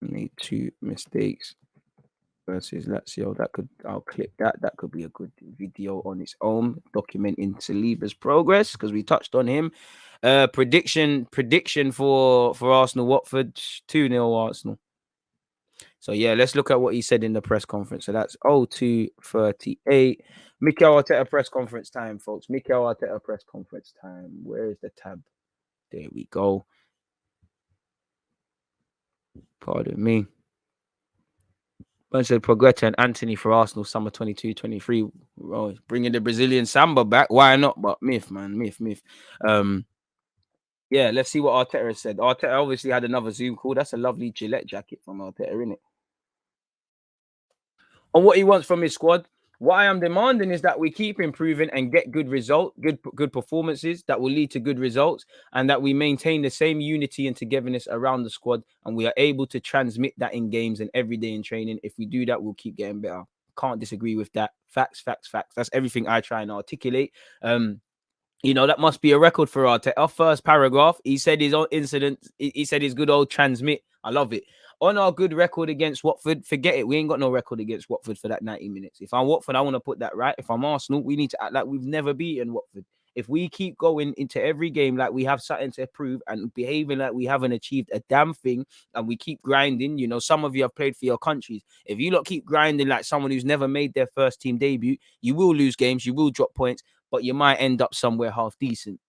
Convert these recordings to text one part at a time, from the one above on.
Made 2 mistakes versus Lazio. I'll clip that. That could be a good video on its own, documenting Saliba's progress because we touched on him. Prediction for Arsenal Watford 2-0 Arsenal. So yeah, let's look at what he said in the press conference. So that's 02:38. Mikel Arteta press conference time, folks. Mikel Arteta press conference time. Where is the tab? There we go. Pardon me. Bunch of Progretta and Anthony for Arsenal summer 22-23. Oh, bringing the Brazilian samba back. Why not? But myth, man. Myth. Yeah, let's see what Arteta has said. Arteta obviously had another Zoom call. That's a lovely Gillette jacket from Arteta, isn't it? On what he wants from his squad. What I am demanding is that we keep improving and get good performances that will lead to good results, and that we maintain the same unity and togetherness around the squad, and we are able to transmit that in games and every day in training. If we do that, we'll keep getting better. Can't disagree with that. Facts. That's everything I try and articulate. That must be a record for Arteta. First paragraph, he said his own incident. He said his good old transmit. I love it. On our good record against Watford, forget it. We ain't got no record against Watford for that 90 minutes. If I'm Watford, I want to put that right. If I'm Arsenal, we need to act like we've never beaten Watford. If we keep going into every game like we have something to prove and behaving like we haven't achieved a damn thing, and we keep grinding, some of you have played for your countries. If you lot keep grinding like someone who's never made their first team debut, you will lose games, you will drop points, but you might end up somewhere half decent.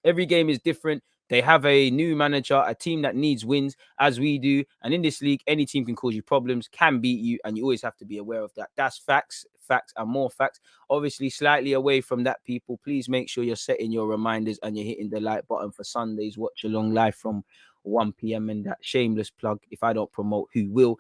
Every game is different. They have a new manager, a team that needs wins, as we do. And in this league, any team can cause you problems, can beat you, and you always have to be aware of that. That's facts, and more facts. Obviously, slightly away from that, people. Please make sure you're setting your reminders and you're hitting the like button for Sunday's Watch Along live from 1 p.m. and that shameless plug. If I don't promote, who will?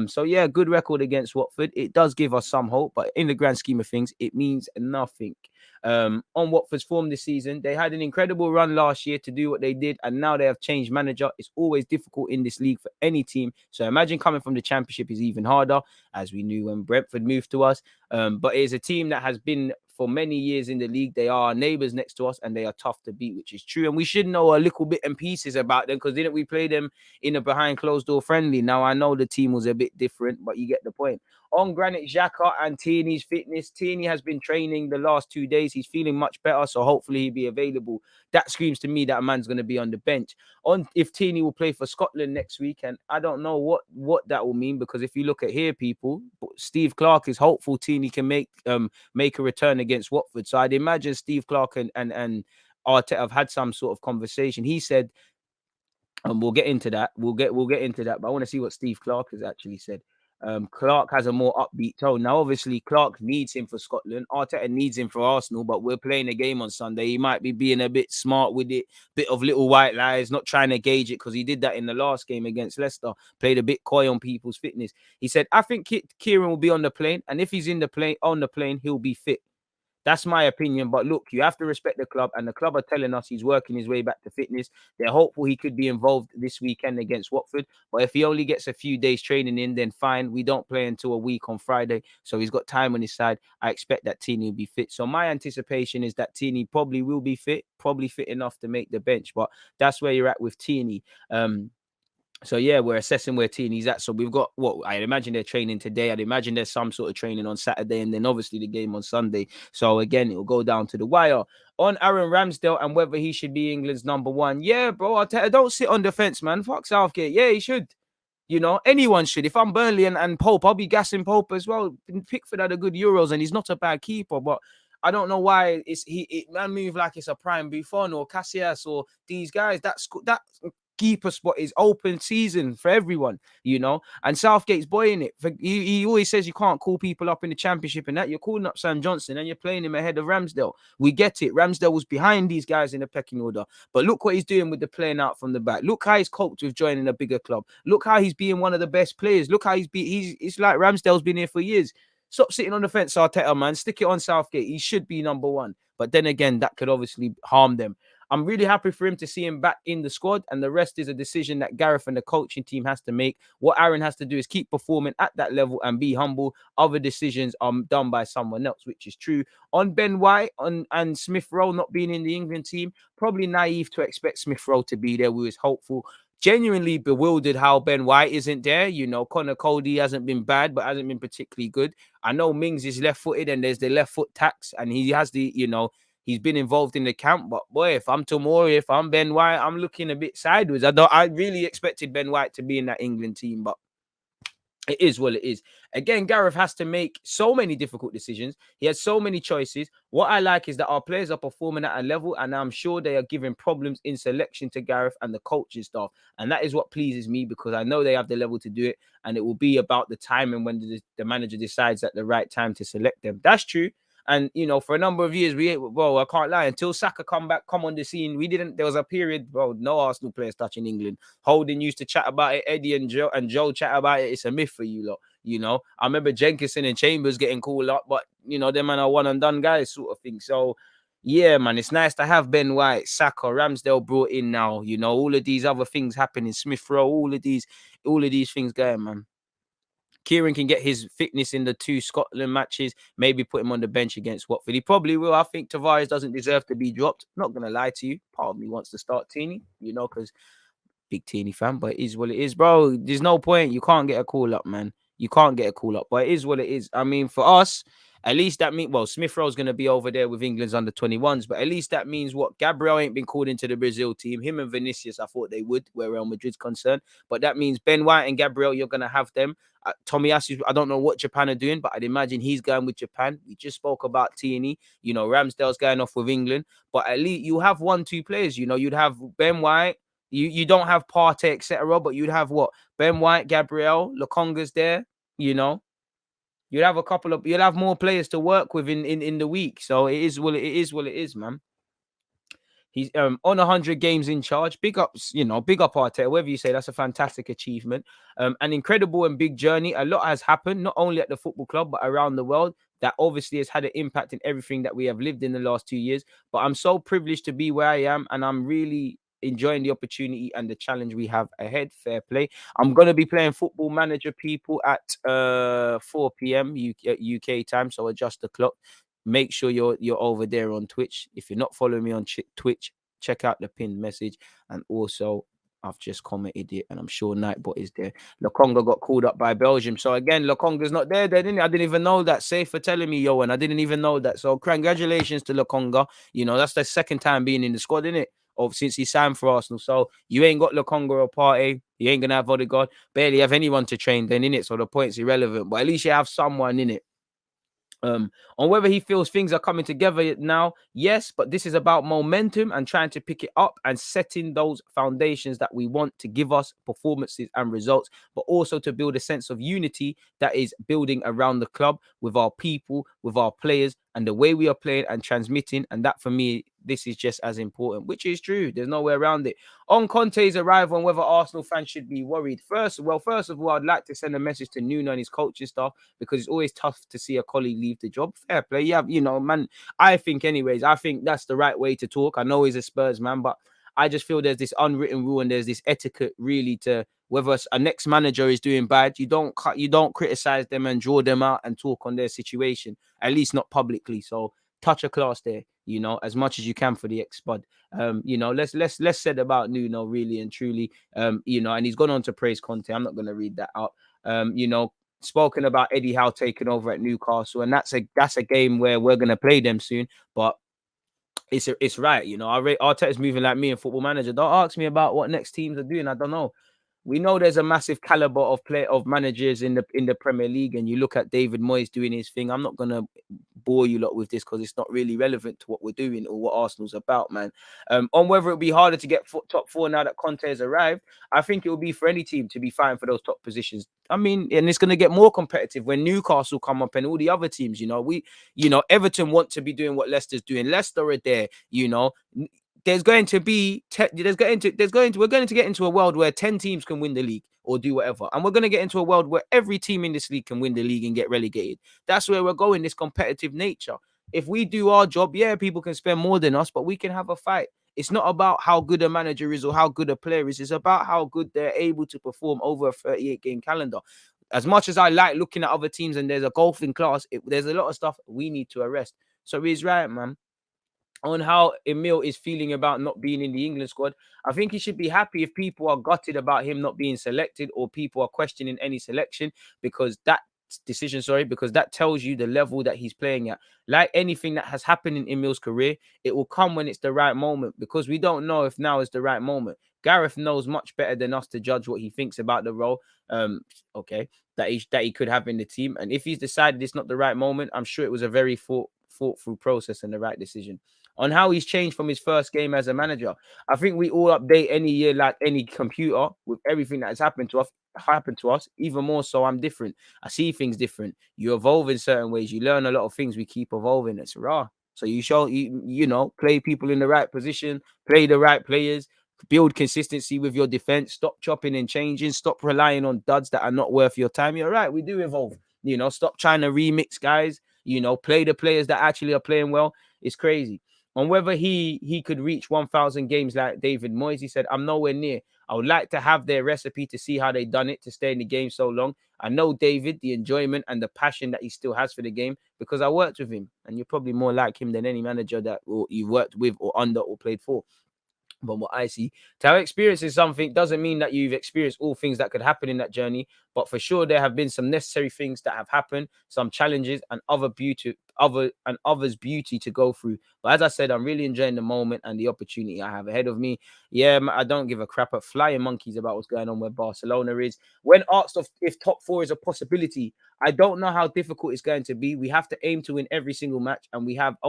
So yeah, good record against Watford. It does give us some hope, but in the grand scheme of things, it means nothing. On Watford's form this season, they had an incredible run last year to do what they did, and now they have changed manager. It's always difficult in this league for any team. So imagine coming from the Championship is even harder, as we knew when Brentford moved to us. But it is a team that has been for many years in the league. They are neighbours next to us, and they are tough to beat, which is true. And we should know a little bit and pieces about them, because didn't we play them in a behind closed door friendly? Now I know the team was a bit different, but you get the point. On Granit Xhaka and Tierney's fitness, Tierney has been training the last 2 days. He's feeling much better, so hopefully he'll be available. That screams to me that a man's going to be on the bench. On if Tierney will play for Scotland next week, and I don't know what that will mean, because if you look at here, people, Steve Clarke is hopeful Tierney can make a return against Watford. So I'd imagine Steve Clarke and Arteta have had some sort of conversation. He said, and we'll get into that. We'll get into that. But I want to see what Steve Clarke has actually said. Clarke has a more upbeat tone. Now, obviously, Clarke needs him for Scotland. Arteta needs him for Arsenal, but we're playing a game on Sunday. He might be being a bit smart with it, bit of little white lies, not trying to gauge it, because he did that in the last game against Leicester, played a bit coy on people's fitness. He said, I think Kieran will be on the plane, and if he's on the plane, he'll be fit. That's my opinion. But look, you have to respect the club, and the club are telling us he's working his way back to fitness. They're hopeful he could be involved this weekend against Watford. But if he only gets a few days training in, then fine. We don't play until a week on Friday, so he's got time on his side. I expect that Tierney will be fit. So my anticipation is that Tierney probably will be fit, probably fit enough to make the bench. But that's where you're at with Tierney. So yeah, we're assessing where Tierney's at. So we've got I'd imagine they're training today. I'd imagine there's some sort of training on Saturday, and then obviously the game on Sunday. So again, it'll go down to the wire. On Aaron Ramsdale and whether he should be England's number one. Yeah, bro, don't sit on the fence, man. Fuck Southgate. Yeah, he should. Anyone should. If I'm Burnley and Pope, I'll be gassing Pope as well. Pickford had a good Euros, and he's not a bad keeper, but I don't know why man move like it's a prime Buffon or Casillas or these guys. That keeper spot is open season for everyone, and Southgate's boying it. He always says you can't call people up in the Championship, and that you're calling up Sam Johnson and you're playing him ahead of Ramsdale. We get it. Ramsdale was behind these guys in the pecking order, but look what he's doing with the playing out from the back. Look how he's coped with joining a bigger club. Look how he's being one of the best players. Look how it's like Ramsdale's been here for years. Stop sitting on the fence, Arteta, man. Stick it on Southgate. He should be number one. But then again, that could obviously harm them. I'm really happy for him to see him back in the squad, and the rest is a decision that Gareth and the coaching team has to make. What Aaron has to do is keep performing at that level and be humble. Other decisions are done by someone else, which is true. On Ben White and Smith Rowe not being in the England team, probably naive to expect Smith Rowe to be there. We was hopeful. genuinely bewildered how Ben White isn't there. You know, Connor Cody hasn't been bad, but hasn't been particularly good. I know Mings is left-footed, and there's the left foot tax, and he has the, you know, he's been involved in the camp. But boy, if I'm Tomori, if I'm Ben White, I'm looking a bit sideways. I really expected Ben White to be in that England team, but it is what it is. Again, Gareth has to make so many difficult decisions. He has so many choices. What I like is that our players are performing at a level, and I'm sure they are giving problems in selection to Gareth and the coaching staff. And that is what pleases me, because I know they have the level to do it. And it will be about the time and when the manager decides at the right time to select them. That's true. And you know, for a number of years, bro, I can't lie. Until Saka come on the scene, we didn't. There was a period, bro, no Arsenal players touching England. Holding used to chat about it. Eddie and Joe chat about it. It's a myth for you lot. You know, I remember Jenkinson and Chambers getting called up, but you know, them man are one and done guys, sort of thing. So yeah, man, it's nice to have Ben White, Saka, Ramsdale brought in now. You know, all of these other things happening, Smith Rowe, all of these things going, man. Kieran can get his fitness in the 2 Scotland matches, maybe put him on the bench against Watford. He probably will. I think Tavares doesn't deserve to be dropped. Not going to lie to you. Part of me wants to start Teeny, you know, because big Teeny fan, but it is what it is, bro. There's no point. You can't get a call up, man. You can't get a call up, but it is what it is. I mean, for us, at least that means, well, Smith Rowe's going to be over there with England's under 21s, but at least that means what? Gabriel ain't been called into the Brazil team. Him and Vinicius, I thought they would, where Real Madrid's concerned. But that means Ben White and Gabriel, you're going to have them. Tomiyasu, I don't know what Japan are doing, but I'd imagine he's going with Japan. We just spoke about Tierney. You know, Ramsdale's going off with England. But at least you have 1-2 players. You know, you'd have Ben White. You don't have Partey, etc., but you'd have what? Ben White, Gabriel, Lokonga's there, you know. You'll have more players to work with in the week. So it is what it is, man. He's on 100 games in charge. Big ups, you know, big up Arteta, whatever you say. That's a fantastic achievement. An incredible and big journey. A lot has happened, not only at the football club, but around the world. That obviously has had an impact in everything that we have lived in the last 2 years. But I'm so privileged to be where I am, and I'm really enjoying the opportunity and the challenge we have ahead. Fair play. I'm going to be playing Football Manager, people, at 4 p.m. UK time, so adjust the clock. Make sure you're over there on Twitch. If you're not following me on Twitch, check out the pinned message. And also, I've just commented it, and I'm sure Nightbot is there. Lokonga got called up by Belgium. So again, Lokonga's not there, didn't he? I didn't even know that. Safe for telling me, yo, and I didn't even know that. So congratulations to Lokonga. You know, that's the second time being in the squad, isn't it? Since he signed for Arsenal. So you ain't got Lokonga or Partey. You ain't gonna have Odegaard. Barely have anyone to train then, in it. So the point's irrelevant. But at least you have someone in it. On whether he feels things are coming together now, yes, but this is about momentum and trying to pick it up and setting those foundations that we want to give us performances and results, but also to build a sense of unity that is building around the club with our people, with our players, and the way we are playing and transmitting. And that, for me, this is just as important, which is true. There's no way around it. On Conte's arrival and whether Arsenal fans should be worried. First of all, I'd like to send a message to Nuno and his coaching staff, because it's always tough to see a colleague leave the job. Fair play. Yeah, you know, man, I think that's the right way to talk. I know he's a Spurs man, but I just feel there's this unwritten rule and there's this etiquette really to whether a next manager is doing bad, you don't criticize them and draw them out and talk on their situation, at least not publicly. So touch a class there, you know, as much as you can for the ex-spud. You know, let's said about Nuno, really and truly. You know, and he's gone on to praise Conte. I'm not gonna read that out. You know, spoken about Eddie Howe taking over at Newcastle, and that's a game where we're gonna play them soon, but it's right, you know. Arteta's moving like me in Football Manager. Don't ask me about what next teams are doing. I don't know. We know there's a massive caliber of managers in the Premier League, and you look at David Moyes doing his thing. I'm not gonna bore you lot with this because it's not really relevant to what we're doing or what Arsenal's about, man. On whether it'll be harder to get top 4 now that Conte has arrived, I think it will be for any team to be fighting for those top positions. I mean, and it's gonna get more competitive when Newcastle come up and all the other teams. You know, Everton want to be doing what Leicester's doing. Leicester are there, you know. We're going to get into a world where 10 teams can win the league or do whatever. And we're going to get into a world where every team in this league can win the league and get relegated. That's where we're going, this competitive nature. If we do our job, yeah, people can spend more than us, but we can have a fight. It's not about how good a manager is or how good a player is. It's about how good they're able to perform over a 38-game calendar. As much as I like looking at other teams and there's a golfing class, there's a lot of stuff we need to arrest. So he's right, man. on how Emil is feeling about not being in the England squad. I think he should be happy if people are gutted about him not being selected or people are questioning any selection, because that decision, sorry, because that tells you the level that he's playing at. Like anything that has happened in Emil's career, it will come when it's the right moment, because we don't know if now is the right moment. Gareth knows much better than us to judge what he thinks about the role. Okay, that he could have in the team, and if he's decided it's not the right moment, I'm sure it was a very thought through process and the right decision. On how he's changed from his first game as a manager, I think we all update any year like any computer with everything that has happened to us. Even more so, I'm different. I see things different. You evolve in certain ways. You learn a lot of things. We keep evolving. It's raw. So you play people in the right position, play the right players, build consistency with your defense, stop chopping and changing, stop relying on duds that are not worth your time. You're right. We do evolve. Stop trying to remix guys. Play the players that actually are playing well. It's crazy. On whether he could reach 1,000 games like David Moyes, he said, "I'm nowhere near. I would like to have their recipe to see how they done it to stay in the game so long. I know David, the enjoyment and the passion that he still has for the game, because I worked with him, and you're probably more like him than any manager that you've worked with or under or played for." But what I see, to have experienced something doesn't mean that you've experienced all things that could happen in that journey. But for sure, there have been some necessary things that have happened, some challenges, and others beauty to go through. But as I said, I'm really enjoying the moment and the opportunity I have ahead of me. Yeah, I don't give a crap at flying monkeys about what's going on where Barcelona is. When asked if top four is a possibility, I don't know how difficult it's going to be. We have to aim to win every single match, and we have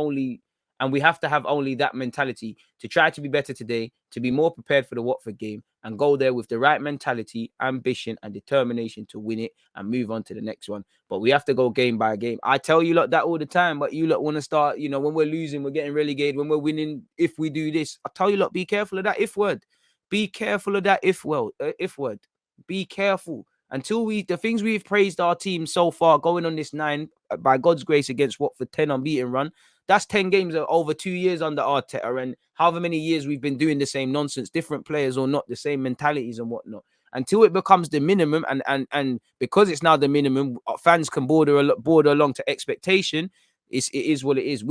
to have only that mentality to try to be better today, to be more prepared for the Watford game, and go there with the right mentality, ambition, and determination to win it and move on to the next one. But we have to go game by game. I tell you lot that all the time, but you lot want to start, when we're losing, we're getting relegated. When we're winning, if we do this, I tell you lot, be careful of that if word. Be careful of that if word. Be careful. Until the things we've praised our team so far, going on this 9, by God's grace, against Watford, 10 unbeaten run. That's 10 games over 2 years under Arteta, and however many years we've been doing the same nonsense, different players or not, the same mentalities and whatnot. Until it becomes the minimum, and because it's now the minimum, fans can border along to expectation. It is what it is.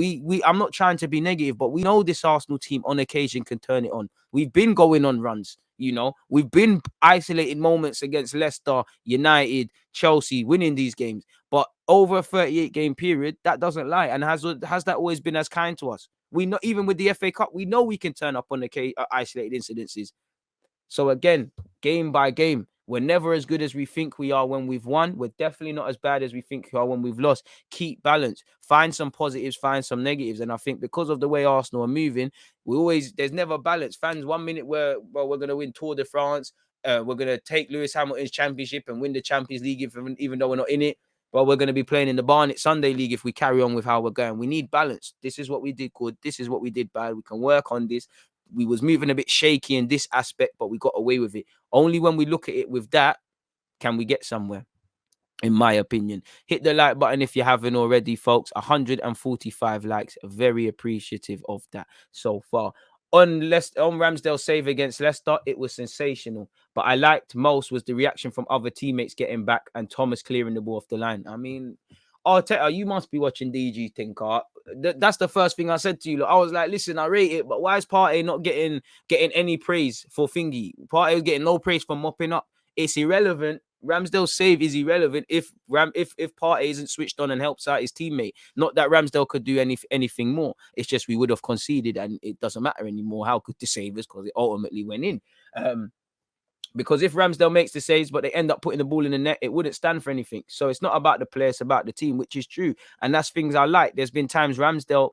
I'm not trying to be negative, but we know this Arsenal team on occasion can turn it on. We've been going on runs. We've been isolated moments against Leicester, United, Chelsea, winning these games. But over a 38-game period, that doesn't lie. And has that always been as kind to us? We know, even with the FA Cup, we know we can turn up on the isolated incidences. So again, game by game, we're never as good as we think we are when we've won. We're definitely not as bad as we think we are when we've lost. Keep balance. Find some positives, find some negatives. And I think because of the way Arsenal are moving, there's never balance. Fans, 1 minute we're going to win Tour de France. We're going to take Lewis Hamilton's championship and win the Champions League, even though we're not in it. But we're going to be playing in the Barnet Sunday League if we carry on with how we're going. We need balance. This is what we did good. This is what we did bad. We can work on this. We was moving a bit shaky in this aspect, but we got away with it. Only when we look at it with that can we get somewhere, in my opinion. Hit the like button if you haven't already, folks. 145 likes. Very appreciative of that so far. On Ramsdale's save against Leicester, it was sensational. But I liked most was the reaction from other teammates getting back and Thomas clearing the ball off the line. I mean, Arteta, you must be watching DG Tinker. That's the first thing I said to you. I was like, listen, I rate it, but why is Partey not getting any praise for Thingy? Partey was getting no praise for mopping up. It's irrelevant. Ramsdale's save is irrelevant if Partey isn't switched on and helps out his teammate. Not that Ramsdale could do anything more. It's just we would have conceded and it doesn't matter anymore how good the save is because it ultimately went in. Because if Ramsdale makes the saves, but they end up putting the ball in the net, it wouldn't stand for anything. So it's not about the player, it's about the team, which is true. And that's things I like. There's been times Ramsdale,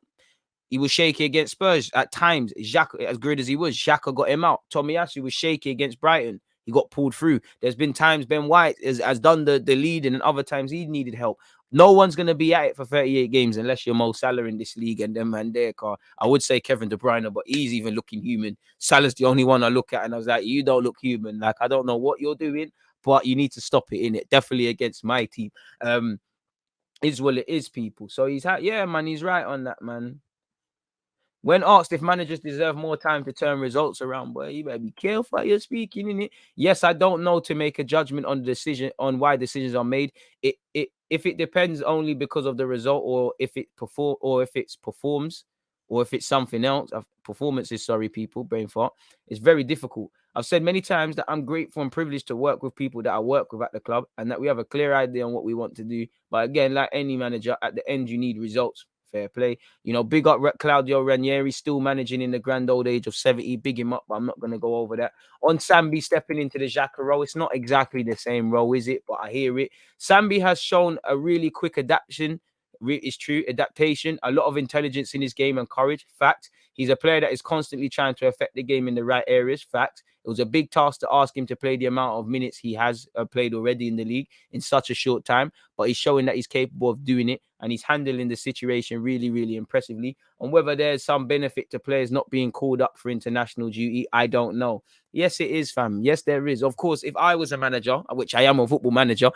he was shaky against Spurs. At times, Xhaka, as good as he was, Xhaka got him out. Tomiyasu was shaky against Brighton. He got pulled through. There's been times Ben White has done the leading and other times he needed help. No one's going to be at it for 38 games unless you're Mo Salah in this league and them and there. I would say Kevin De Bruyne, but he's even looking human. Salah's the only one I look at and I was like, you don't look human. Like, I don't know what you're doing, but you need to stop it in it. Definitely against my team. Is what it is, people. So he's right on that, man. When asked if managers deserve more time to turn results around, boy, you better be careful how you're speaking in it. Yes, I don't know to make a judgment on the decision on why decisions are made. If it depends only because of the result or if it performs, or if it's something else, performances, sorry, people, brain fart, it's very difficult. I've said many times that I'm grateful and privileged to work with people that I work with at the club and that we have a clear idea on what we want to do. But again, like any manager, at the end, you need results. Fair play. Big up Claudio Ranieri, still managing in the grand old age of 70. Big him up, but I'm not going to go over that. On Sambi stepping into the Xhaka role, it's not exactly the same role, is it? But I hear it. Sambi has shown a really quick adaptation. It's true, adaptation, a lot of intelligence in his game and courage. Fact. He's a player that is constantly trying to affect the game in the right areas. Fact. It was a big task to ask him to play the amount of minutes he has played already in the league in such a short time, but he's showing that he's capable of doing it, and he's handling the situation really, really impressively. And whether there's some benefit to players not being called up for international duty, I don't know. Yes, it is, fam. Yes, there is. Of course, if I was a manager, which I am a football manager,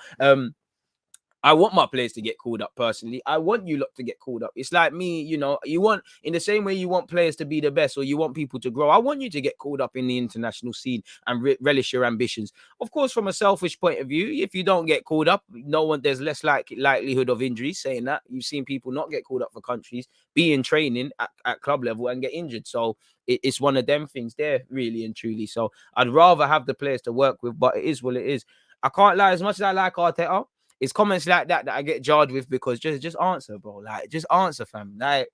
I want my players to get called up personally. I want you lot to get called up. It's like me, you want, in the same way you want players to be the best or you want people to grow, I want you to get called up in the international scene and relish your ambitions. Of course, from a selfish point of view, if you don't get called up, there's less likelihood of injuries. Saying that, you've seen people not get called up for countries, be in training at club level and get injured. So it's one of them things there, really and truly. So I'd rather have the players to work with, but it is what it is. I can't lie, as much as I like Arteta, it's comments like that I get jarred with, because just answer, bro. Like, just answer, fam. Like,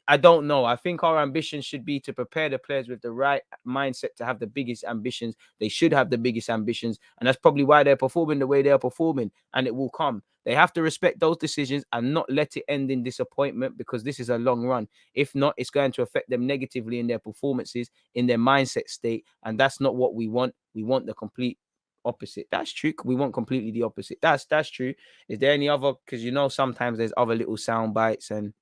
I don't know. I think our ambition should be to prepare the players with the right mindset to have the biggest ambitions. They should have the biggest ambitions, and that's probably why they're performing the way they're performing, and it will come. They have to respect those decisions and not let it end in disappointment, because this is a long run. If not, it's going to affect them negatively in their performances, in their mindset state, and that's not what we want. We want the complete opposite. That's true. We want completely the opposite. That's true. Is there any other? Because sometimes there's other little sound bites and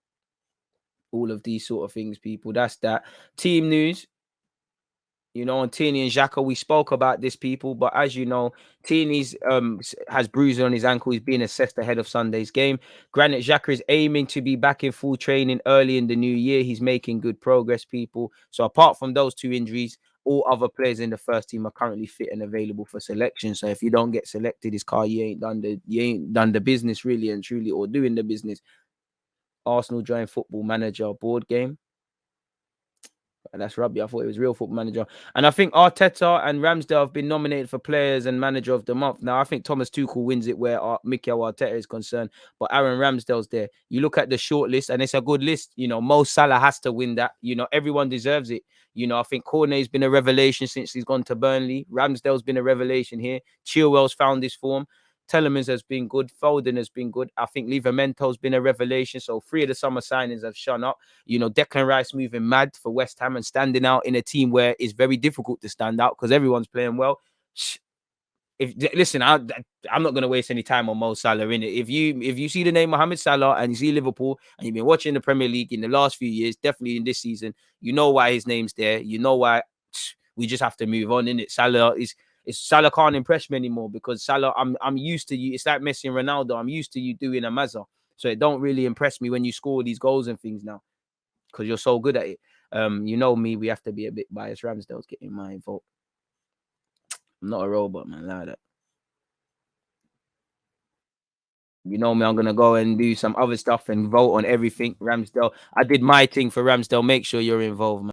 all of these sort of things, people. That's that. Team news. On Tierney and Xhaka, we spoke about this, people, but as you know, Tierney's has bruising on his ankle. He's being assessed ahead of Sunday's game. Granit Xhaka is aiming to be back in full training early in the new year. He's making good progress, people. So apart from those two injuries, all other players in the first team are currently fit and available for selection. So if you don't get selected, it's car you ain't done the business, really and truly, or doing the business. Arsenal joined Football Manager board game. That's rugby. I thought it was Real Football Manager. And I think Arteta and Ramsdale have been nominated for Players and Manager of the Month. Now, I think Thomas Tuchel wins it where Mikel Arteta is concerned, but Aaron Ramsdale's there. You look at the short list, and it's a good list. Mo Salah has to win that. Everyone deserves it. I think Cornet's been a revelation since he's gone to Burnley. Ramsdale's been a revelation here. Chilwell's found his form. Telemans has been good. Foden has been good. I think Livamento's been a revelation. So 3 of the summer signings have shone up. Declan Rice moving mad for West Ham and standing out in a team where it's very difficult to stand out because everyone's playing well. Listen, I'm not going to waste any time on Mo Salah in it. If you see the name Mohamed Salah and you see Liverpool and you've been watching the Premier League in the last few years, definitely in this season, you know why his name's there. You know why we just have to move on in it. Salah can't impress me anymore because Salah, I'm used to you. It's like Messi and Ronaldo. I'm used to you doing a mazza. So it don't really impress me when you score these goals and things now because you're so good at it. Me, we have to be a bit biased. Ramsdale's getting my vote. I'm not a robot, man, like that. Me, I'm going to go and do some other stuff and vote on everything. Ramsdale, I did my thing for Ramsdale. Make sure you're involved, man.